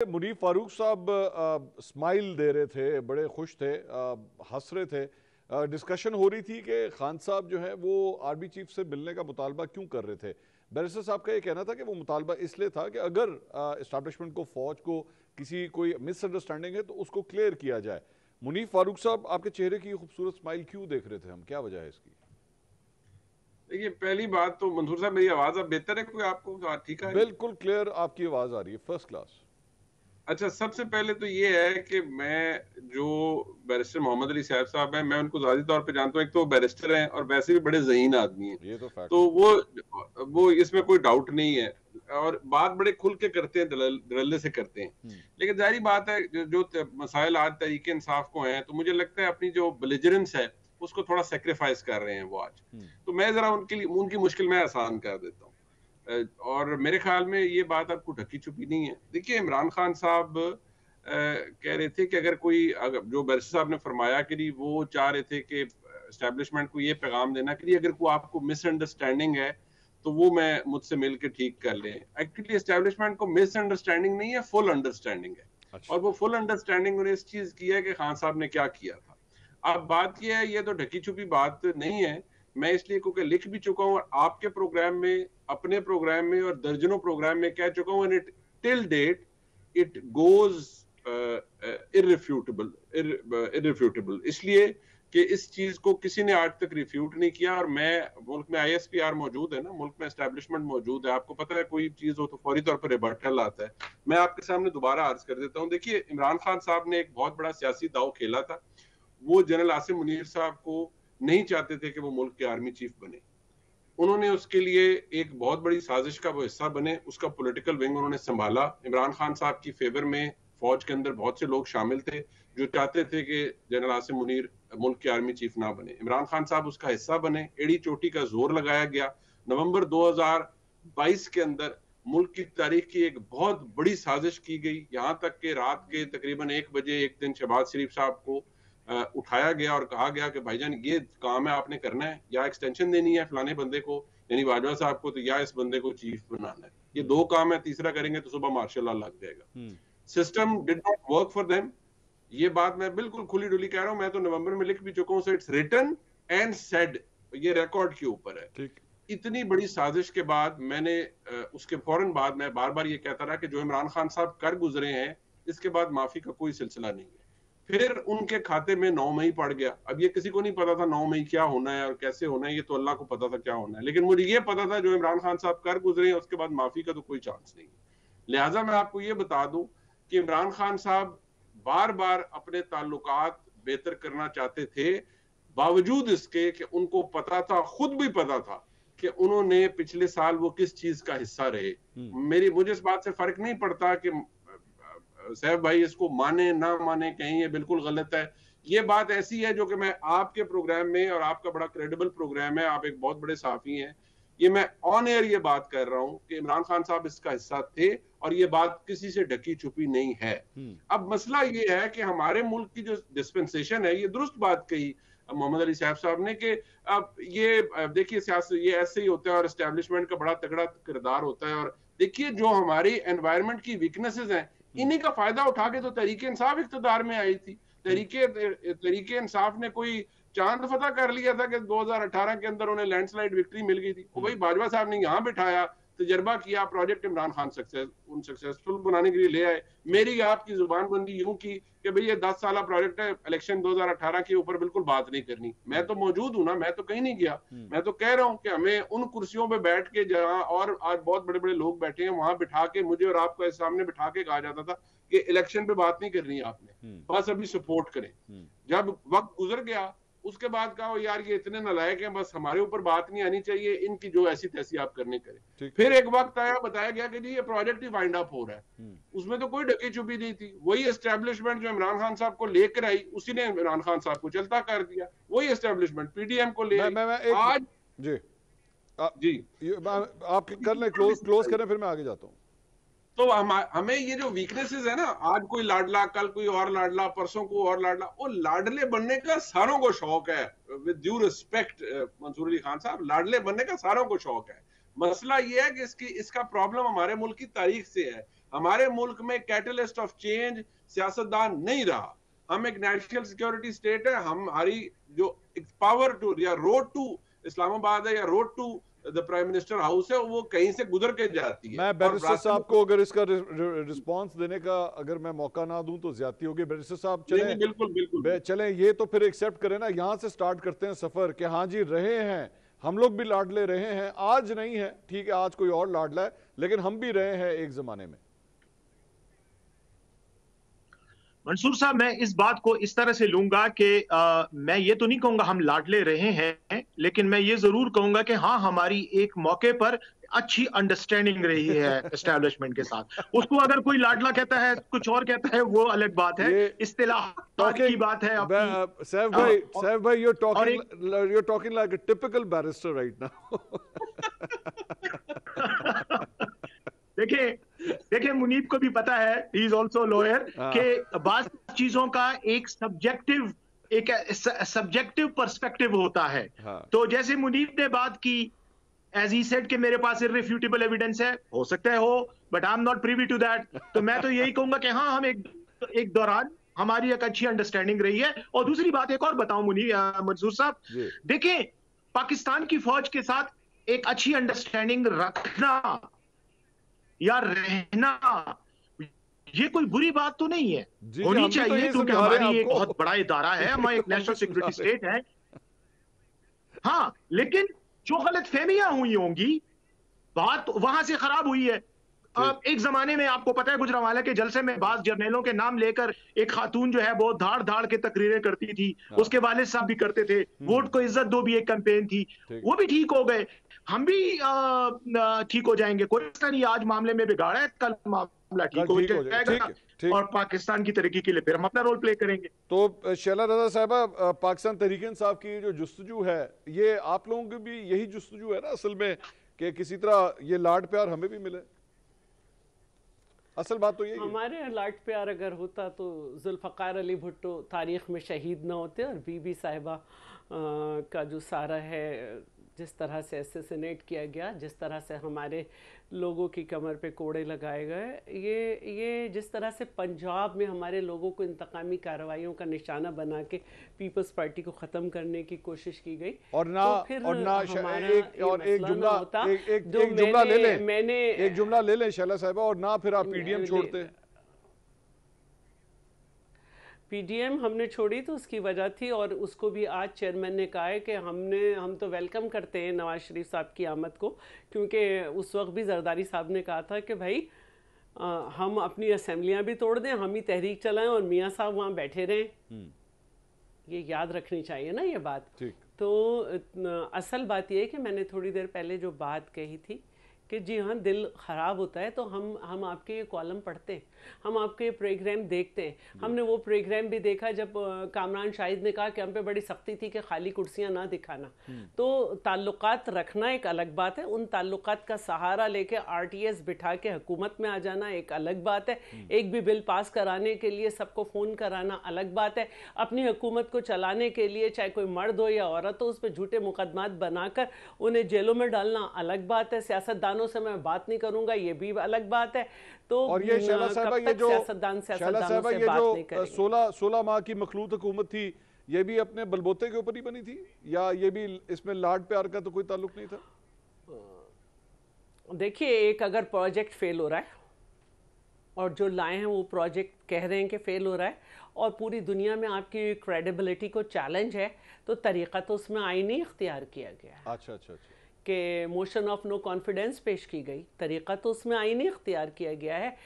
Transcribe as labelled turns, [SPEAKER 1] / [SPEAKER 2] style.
[SPEAKER 1] मुनीफ फारूक साहब स्माइल दे रहे थे, बड़े खुश थे, हंस रहे थे। डिस्कशन हो रही थी कि खान साहब जो है वो आर्मी चीफ से मिलने का मुतालबा क्यों कर रहे थे। बैरिस्टर साहब का ये कहना था कि वो मुतालबा इसलिए था कि अगर इस्टेब्लिशमेंट को, फौज को किसी कोई मिसअंडरस्टैंडिंग है तो उसको क्लियर किया जाए। मुनीफ फारूक साहब, आपके चेहरे की खूबसूरत स्माइल क्यों देख रहे थे हम, क्या वजह है इसकी?
[SPEAKER 2] देखिए, पहली बात तो मंसूर साहब, मेरी आवाज अब बेहतर है? कोई आपको ठीक आ रही है?
[SPEAKER 1] बिल्कुल क्लियर आपकी आवाज आ रही है, फर्स्ट क्लास।
[SPEAKER 2] अच्छा, सबसे पहले तो ये है कि मैं जो बैरिस्टर मोहम्मद अली साहब हैं, मैं उनको ज़ाती तौर पे जानता हूँ। एक तो वो बैरिस्टर हैं और वैसे भी बड़े ज़हीन आदमी हैं,
[SPEAKER 1] ये तो फैक्ट
[SPEAKER 2] तो
[SPEAKER 1] है।
[SPEAKER 2] वो इसमें कोई डाउट नहीं है और बात बड़े खुल के करते हैं, धड़ल्ले से करते हैं। लेकिन जाहिर बात है, जो मसाइल आज तहरीक इंसाफ को हैं, तो मुझे लगता है अपनी जो बिलिजरेंस है उसको थोड़ा सेक्रीफाइस कर रहे हैं वो आज। तो मैं जरा उनकी मुश्किल में आसान कर देता हूँ। और मेरे ख्याल में ये बात आपको ढकी छुपी नहीं है। देखिए, इमरान खान साहब कह रहे थे कि अगर जो बैरिस्टर साहब ने फरमाया कि वो चाह रहे थे कि एस्टेब्लिशमेंट को ये पैगाम देना कि अगर कोई आपको मिसअंडरस्टैंडिंग है तो वो मैं मुझसे मिल के ठीक कर लें। एक्चुअली एस्टेब्लिशमेंट को मिसअंडरस्टैंडिंग नहीं है, फुल अंडरस्टैंडिंग है।
[SPEAKER 1] अच्छा।
[SPEAKER 2] और वो फुल अंडरस्टैंडिंग उन्हें इस चीज की है कि खान साहब ने क्या किया था। अब बात यह है, ये तो ढकी छुपी बात नहीं है। मैं इसलिए क्योंकि लिख भी चुका हूँ और आपके प्रोग्राम में, अपने प्रोग्राम में और दर्जनों प्रोग्राम में कह चुका हूँ, it till date it goes irrefutable, इसलिए कि इस चीज को किसी ने आज तक रिफ्यूट नहीं किया। और मैं, मुल्क में ISPR मौजूद है ना, मुल्क में एस्टेब्लिशमेंट मौजूद है, आपको पता है कोई चीज हो तो फौरी तौर पर रिबर्टल आता है। मैं आपके सामने दोबारा अर्ज कर देता हूँ। देखिए, इमरान खान साहब ने एक बहुत बड़ा सियासी दाव खेला था। वो जनरल आसिम मुनीर साहब को नहीं चाहते थे कि वो मुल्क के आर्मी चीफ बने। उन्होंने उसके लिए एक बहुत बड़ी साजिश का वो हिस्सा बने, उसका पॉलिटिकल विंग उन्होंने संभाला। इमरान खान साहब की फेवर में फौज के अंदर बहुत से लोग शामिल थे जो चाहते थे कि जनरल आसिम मुनीर मुल्क के आर्मी चीफ ना बने। इमरान खान साहब उसका हिस्सा बने, एड़ी चोटी का जोर लगाया गया। नवंबर 2022 के अंदर मुल्क की तारीख की एक बहुत बड़ी साजिश की गई, यहां तक कि रात के तकरीबन 1 बजे एक दिन शहबाज शरीफ साहब को उठाया गया और कहा गया कि भाईजान ये काम है, आपने करना है, या एक्सटेंशन देनी है फलाने बंदे को यानी बाजवा साहब को, तो या इस बंदे को चीफ बनाना है। ये दो काम है, तीसरा करेंगे तो सुबह मार्शल लॉ लग जाएगा। System did not work for them. ये बात मैं बिल्कुल खुली डुली कह रहा हूं, मैं तो नवंबर में लिख भी चुका हूं। So it's written and said, ये रिकॉर्ड के ऊपर है।
[SPEAKER 1] ठीक।
[SPEAKER 2] इतनी बड़ी साजिश के बाद मैंने उसके फौरन बाद मैं बार बार ये कहता रहा कि जो इमरान खान साहब कर गुजरे हैं, इसके बाद माफी का कोई सिलसिला नहीं है। फिर उनके खाते में 9 मई पड़ गया। अब ये किसी को नहीं पता था 9 मई क्या होना है और कैसे होना है, ये तो अल्लाह को पता था क्या होना है। लेकिन मुझे ये पता था जो इमरान खान साहब कर गुजरे हैं उसके बाद माफी का तो कोई चांस नहीं है। लिहाजा मैं आपको ये बता दूं कि इमरान खान साहब बार बार अपने ताल्लुकात बेहतर करना चाहते थे, बावजूद इसके कि उनको पता था, खुद भी पता था कि उन्होंने पिछले साल वो किस चीज का हिस्सा रहे। मुझे इस बात से फर्क नहीं पड़ता कि साहब भाई इसको माने ना माने, कहीं ये बिल्कुल गलत है। ये बात ऐसी है जो कि मैं आपके प्रोग्राम में, और आपका बड़ा क्रेडिबल प्रोग्राम है, आप एक बहुत बड़े साफी हैं, ये मैं ऑन एयर ये बात कर रहा हूं कि इमरान खान साहब इसका हिस्सा थे और ये बात किसी से ढकी छुपी नहीं है। अब मसला ये है कि हमारे मुल्क की जो डिस्पेंसेशन है, ये दुरुस्त बात कही मोहम्मद अली साहब ने कि अब ये देखिए, सियासत ये ऐसे ही होता है और एस्टेब्लिशमेंट का बड़ा तगड़ा किरदार होता है। और देखिए, जो हमारी एनवायरनमेंट की वीकनेसेस हैं, इन्हीं का फायदा उठा के तो तहरीक इंसाफ इख्तिदार में आई थी। तहरीक इंसाफ ने कोई चांद फतह कर लिया था कि 2018 के अंदर उन्हें लैंडस्लाइड विक्ट्री मिल गई थी। वो भाई बाजवा साहब ने यहाँ बिठाया, तजर्बा किया, प्रोजेक्ट इमरान खान सक्सेसफुल बनाने के लिए ले आए। मेरी आपकी जुबानबंदी यूं की कि भाई ये 10 साल प्रोजेक्ट है, इलेक्शन 2018 के ऊपर बिल्कुल बात नहीं करनी। मैं तो मौजूद हूं ना, मैं तो कहीं नहीं गया। मैं तो कह रहा हूं कि हमें उन कुर्सियों पे बैठ के, जहां और आज बहुत बड़े बड़े लोग बैठे हैं, वहां बिठा के, मुझे और आपको सामने बिठा के कहा जाता था कि इलेक्शन पे बात नहीं करनी आपने, बस अभी सपोर्ट करें। जब वक्त गुजर गया, उसके बाद कहा यार ये इतने नालायक हैं, बस हमारे ऊपर बात नहीं आनी चाहिए, इनकी जो ऐसी तैसी आप करने करें। फिर एक वक्त आया, बताया गया कि जी ये प्रोजेक्ट ही वाइंड अप हो रहा है। उसमें तो कोई ढकी छुपी नहीं थी। वही एस्टेब्लिशमेंट जो इमरान खान साहब को लेकर आई, उसी ने इमरान खान साहब को चलता कर दिया। वही एस्टेब्लिशमेंट PDM को ले आई। आज
[SPEAKER 1] जी
[SPEAKER 2] जी
[SPEAKER 1] आप कर लें, क्लोज करें, फिर मैं आगे जाता हूँ।
[SPEAKER 2] तो हमें ये जो वीकनेसेस है ना, आज कोई लाडला, कल कोई और लाडला, परसों को और लाडला, वो लाडले बनने का सारों को शौक है। With due respect Mansoor Ali Khan sahab, लाडले बनने का सारों को शौक है। मसला ये है कि इसका प्रॉब्लम हमारे मुल्क की तारीख से है। हमारे मुल्क में कैटलिस्ट ऑफ चेंज सियासतदान नहीं रहा। हम एक नेशनल सिक्योरिटी स्टेट है, हमारी जो पावर टू या रोड टू इस्लामाबाद है या road to the prime minister house है, वो कहीं से गुजर के जाती है।
[SPEAKER 1] मैं बैरिस्टर साहब को अगर इसका रिस्पांस देने का अगर मैं मौका ना दूं तो ज्यादती होगी। बैरिस्टर साहब चलें,
[SPEAKER 2] बिल्कुल बिल्कुल
[SPEAKER 1] चलें, ये तो फिर एक्सेप्ट करें ना, यहाँ से स्टार्ट करते हैं सफर कि हाँ जी रहे हैं, हम लोग भी लाडले रहे हैं, आज नहीं है, ठीक है आज कोई और लाडला है, लेकिन हम भी रहे हैं एक जमाने में।
[SPEAKER 3] मंसूर साहब, मैं इस बात को इस तरह से लूंगा कि मैं ये तो नहीं कहूंगा हम लाडले रहे हैं, लेकिन मैं ये जरूर कहूंगा कि हाँ, हमारी एक मौके पर अच्छी अंडरस्टैंडिंग रही है एस्टैब्लिशमेंट के साथ। उसको अगर कोई लाडला कहता है, कुछ और कहता है, वो अलग बात है, इस्तिलाह की बात है।
[SPEAKER 1] सैफ भाई, you're talking like a typical barrister right now.
[SPEAKER 3] देखिए मुनीब को भी पता है, ही इज ऑल्सो लॉयर, कि बात चीजों का एक सब्जेक्टिव पर्सपेक्टिव होता है। तो जैसे मुनीब ने बात की, एज ही सेड कि मेरे पास इररिफ्यूटेबल एविडेंस है, हो सकता है हो, but I am not privy to that. तो मैं तो यही कहूंगा कि हाँ, हम एक दौरान हमारी एक अच्छी अंडरस्टैंडिंग रही है। और दूसरी बात एक और बताऊं मंसूर साहब, देखिए पाकिस्तान की फौज के साथ एक अच्छी अंडरस्टैंडिंग रखना या रहना, ये कोई बुरी बात तो नहीं है, होनी चाहिए, क्योंकि हमारी एक बहुत बड़ा इदारा है, हम एक नेशनल सिक्योरिटी स्टेट है। हाँ, लेकिन जो गलतफहमियां हुई होंगी, बात वहां से खराब हुई है। अब एक जमाने में आपको पता है, गुजरांवाला के जलसे में बाज जर्नलों के नाम लेकर एक खातून जो है वो धाड़ धाड़ के तकरीरें करती थी, उसके वालिद साहब भी करते थे, वोट को इज्जत दो भी एक कैंपेन थी, वो भी ठीक हो गए, हम भी ठीक हो जाएंगे। कोई नहीं, आज मामले में बिगाड़ा है, कल मामला ठीक हो जाएगा और पाकिस्तान की तरक्की के लिए फिर हम अपना रोल प्ले करेंगे।
[SPEAKER 1] तो शैला रजा साहबा, पाकिस्तान तहरीक इंसाफ की जो जुस्तजू है, ये आप लोगों की भी यही जुस्तजू है ना असल में, कि किसी तरह ये लाड प्यार हमें भी मिले? असल बात तो यही
[SPEAKER 4] हमारे लाड प्यार अगर होता तो जुल्फ़कार अली भुट्टो तारीख में शहीद ना होते, और बीबी साहिबा का जो सारा है, जिस तरह से असैसिनेट किया गया, जिस तरह से हमारे लोगों की कमर पे कोड़े लगाए गए, ये जिस तरह से पंजाब में हमारे लोगों को इंतकामी कार्रवाइयों का निशाना बना के पीपल्स पार्टी को ख़त्म करने की कोशिश की गई।
[SPEAKER 1] और ना
[SPEAKER 4] तो फिर
[SPEAKER 1] और ना एक जुमला ले लें शैला साहिबा, और ना फिर आप पीडीएम छोड़ते।
[SPEAKER 4] पीडीएम हमने छोड़ी तो उसकी वजह थी, और उसको भी आज चेयरमैन ने कहा है कि हम तो वेलकम करते हैं नवाज शरीफ साहब की आमद को, क्योंकि उस वक्त भी जरदारी साहब ने कहा था कि भाई हम अपनी असेंबलियां भी तोड़ दें, हम ही तहरीक चलाएं और मियाँ साहब वहाँ बैठे रहें। ये याद रखनी चाहिए ना ये बात। तो असल बात ये है कि मैंने थोड़ी देर पहले जो बात कही थी कि जी हाँ, दिल ख़राब होता है तो हम आपके ये कॉलम पढ़ते हैं, हम आपके ये प्रोग्राम देखते हैं। हमने वो प्रोग्राम भी देखा जब कामरान शाहिद ने कहा कि हम पे बड़ी सख्ती थी कि खाली कुर्सियां ना दिखाना। तो ताल्लुकात रखना एक अलग बात है, उन ताल्लुकात का सहारा लेके आरटीएस बिठा के हुकूमत में आ जाना एक अलग बात है। एक भी बिल पास कराने के लिए सबको फ़ोन कराना अलग बात है। अपनी हुकूमत को चलाने के लिए चाहे कोई मर्द हो या औरत हो, उस पर झूठे मुकदमात बनाकर उन्हें जेलों में डालना अलग बात है। सियासतदान से मैं बात नहीं करूंगा, ये भी अलग बात है। तो
[SPEAKER 1] और ये शैला साहबा, ये जो 16 माह की मखलूत हुकूमत थी, ये भी अपने बलबोते के ऊपर ही बनी थी, या ये भी इसमें लाड प्यार का तो कोई ताल्लुक नहीं था?
[SPEAKER 4] देखिए, एक अगर प्रोजेक्ट फेल हो रहा है और जो लाए हैं वो प्रोजेक्ट कह रहे हैं कि फेल हो रहा है, और पूरी दुनिया में आपकी क्रेडिबिलिटी को चैलेंज है, तो तरीका तो उसमें आईनी इख्तियार किया गया है।
[SPEAKER 1] अच्छा
[SPEAKER 4] कि मोशन ऑफ नो कॉन्फिडेंस पेश की गई, तरीका तो उसमें आईनी इख्तियार किया गया है।